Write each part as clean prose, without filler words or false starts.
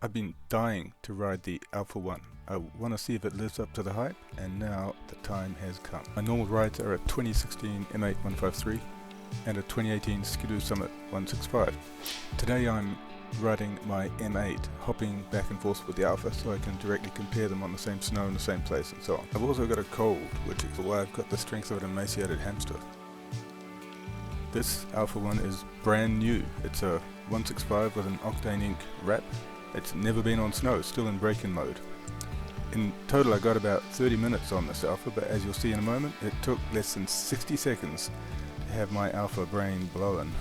I've been dying to ride the Alpha 1. I want to see if it lives up to the hype, and now the time has come. My normal rides are a 2016 M8 153 and a 2018 Ski-Doo Summit 165. Today I'm riding my M8, hopping back and forth with the Alpha so I can directly compare them on the same snow in the same place and so on. I've also got a cold, which is why I've got the strength of an emaciated hamster. This Alpha 1 is brand new. It's a 165 with an Octane Ink wrap. It's never been on snow, still in break-in mode. In total I got about 30 minutes on this Alpha, but as you'll see in a moment, it took less than 60 seconds to have my Alpha brain blown.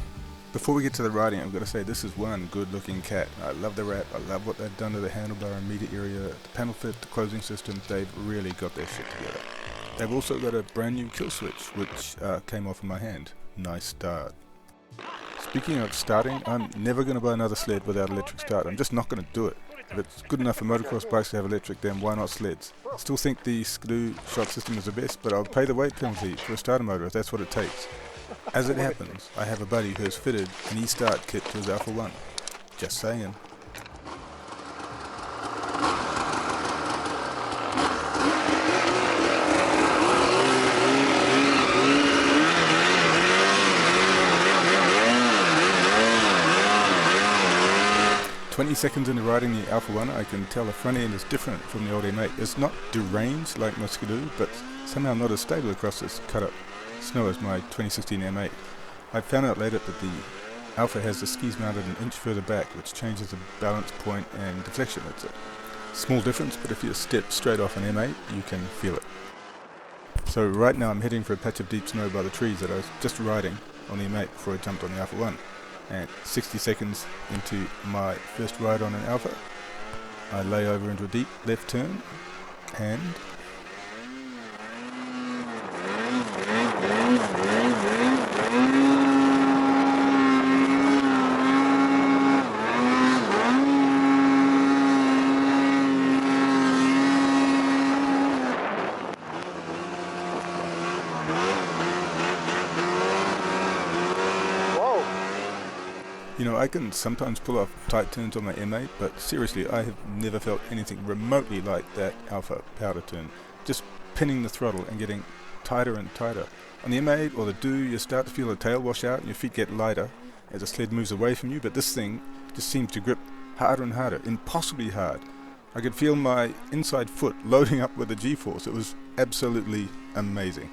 Before we get to the riding, I've got to say this is one good looking cat. I love the wrap, I love what they've done to the handlebar and media area, the panel fit, the closing system. They've really got their shit together. They've also got a brand new kill switch, which came off in my hand. Nice start. Speaking of starting, I'm never going to buy another sled without electric start. I'm just not going to do it. If it's good enough for motocross bikes to have electric, then why not sleds? I still think the Ski-Doo shot system is the best, but I'll pay the weight penalty for a starter motor if that's what it takes. As it happens, I have a buddy who has fitted an e-start kit to his Alpha 1. Just saying. "20 seconds into riding the Alpha 1, I can tell the front end is different from the old M8. It's not deranged like my Ski-Doo, but somehow not as stable across this cut-up snow as my 2016 M8. I found out later that the Alpha has the skis mounted an inch further back, which changes the balance point and deflection. It's a small difference, but if you step straight off an M8, you can feel it. So right now I'm heading for a patch of deep snow by the trees that I was just riding on the M8 before I jumped on the Alpha 1. And 60 seconds into my first ride on an Alpha, I lay over into a deep left turn and 'You know, I can sometimes pull off tight turns on my M8, but seriously, I have never felt anything remotely like that Alpha powder turn. Just pinning the throttle and getting tighter and tighter. On the M8 or the Doo, you start to feel the tail wash out and your feet get lighter as the sled moves away from you, but this thing just seems to grip harder and harder, impossibly hard. I could feel my inside foot loading up with the G-force. It was absolutely amazing.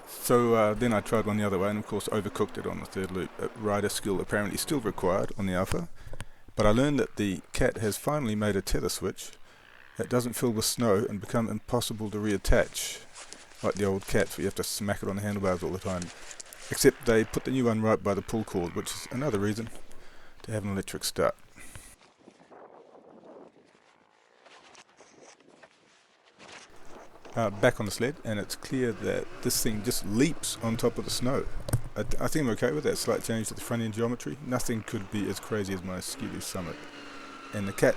So then I tried one the other way and of course overcooked it on the third loop. Rider skill apparently still required on the Alpha, but I learned that the cat has finally made a tether switch that doesn't fill with snow and become impossible to reattach like the old cats where you have to smack it on the handlebars all the time. Except they put the new one right by the pull cord, which is another reason to have an electric start. Back on the sled, and it's clear that this thing just leaps on top of the snow. I think I'm okay with that slight change to the front end geometry. Nothing could be as crazy as my Ski-Doo Summit. And the cat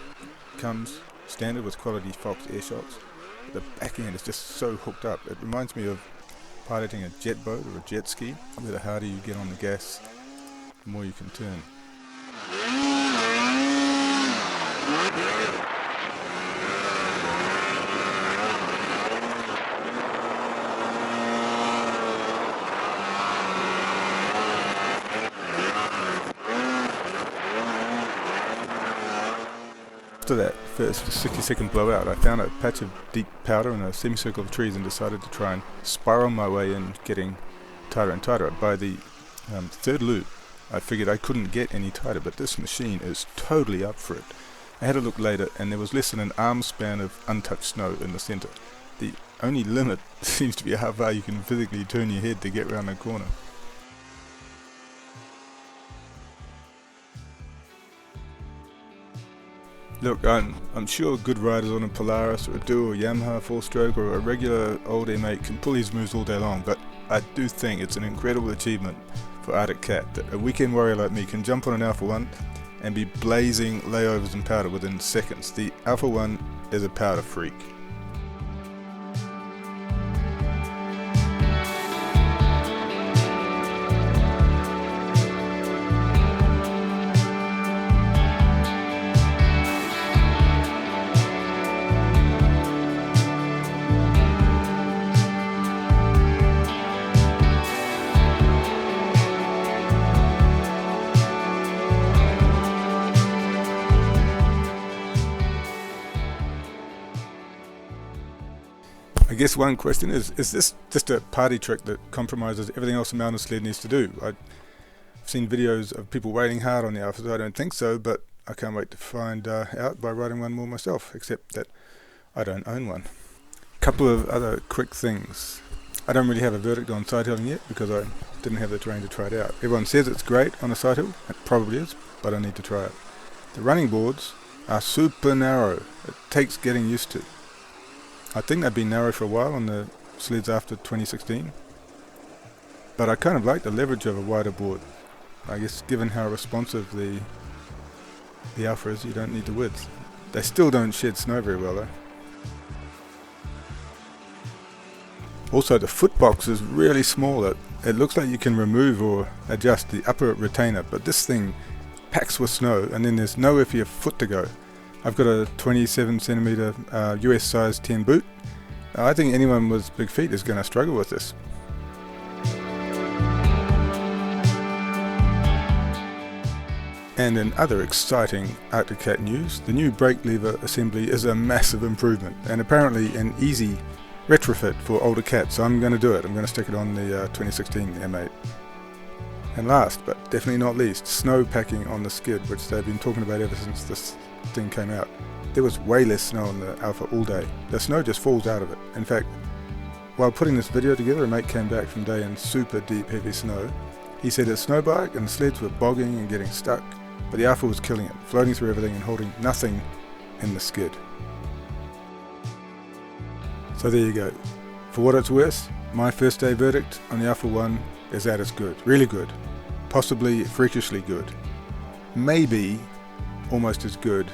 comes standard with quality Fox air shocks. The back end is just so hooked up. It reminds me of piloting a jet boat or a jet ski, where the harder you get on the gas, the more you can turn. After that first 60-second blowout, I found a patch of deep powder in a semicircle of trees and decided to try and spiral my way in, getting tighter and tighter. By the third loop, I figured I couldn't get any tighter, but this machine is totally up for it. I had a look later, and there was less than an arm span of untouched snow in the center. The only limit seems to be how far you can physically turn your head to get round the corner. Look, I'm sure good riders on a Polaris or a Doo or Yamaha 4-stroke or a regular old M8 can pull these moves all day long, but I do think it's an incredible achievement for Arctic Cat that a weekend warrior like me can jump on an Alpha 1 and be blazing layovers and powder within seconds. The Alpha 1 is a powder freak. guess one question is this just a party trick that compromises everything else a mountain sled needs to do? I've seen videos of people riding hard on the Alpha, so I don't think so, but I can't wait to find out by riding one more myself, except that I don't own one. Couple of other quick things. I don't really have a verdict on side hilling yet because I didn't have the terrain to try it out. Everyone says it's great on a side hill. It probably is, but I need to try it. The running boards are super narrow. It takes getting used to. I think they've been narrow for a while on the sleds after 2016, but I kind of like the leverage of a wider board. I guess given how responsive the Alpha is, you don't need the width. They still don't shed snow very well though. Also, the foot box is really small. It looks like you can remove or adjust the upper retainer, but this thing packs with snow and then there's nowhere for your foot to go. I've got a 27 centimeter US size 10 boot. I think anyone with big feet is going to struggle with this. And in other exciting Arctic Cat news, the new brake lever assembly is a massive improvement and apparently an easy retrofit for older cats, so I'm going to do it. I'm going to stick it on the 2016 M8. And last, but definitely not least, snow packing on the skid, which they've been talking about ever since this thing came out. There was way less snow on the Alpha all day. The snow just falls out of it. In fact, while putting this video together, a mate came back from day in super deep heavy snow. He said his snow bike and the sleds were bogging and getting stuck, but the Alpha was killing it, floating through everything and holding nothing in the skid. So there you go. For what it's worth, my first day verdict on the Alpha 1 is that it's good, really good, possibly freakishly good, maybe almost as good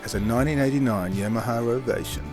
as a 1989 Yamaha Ovation.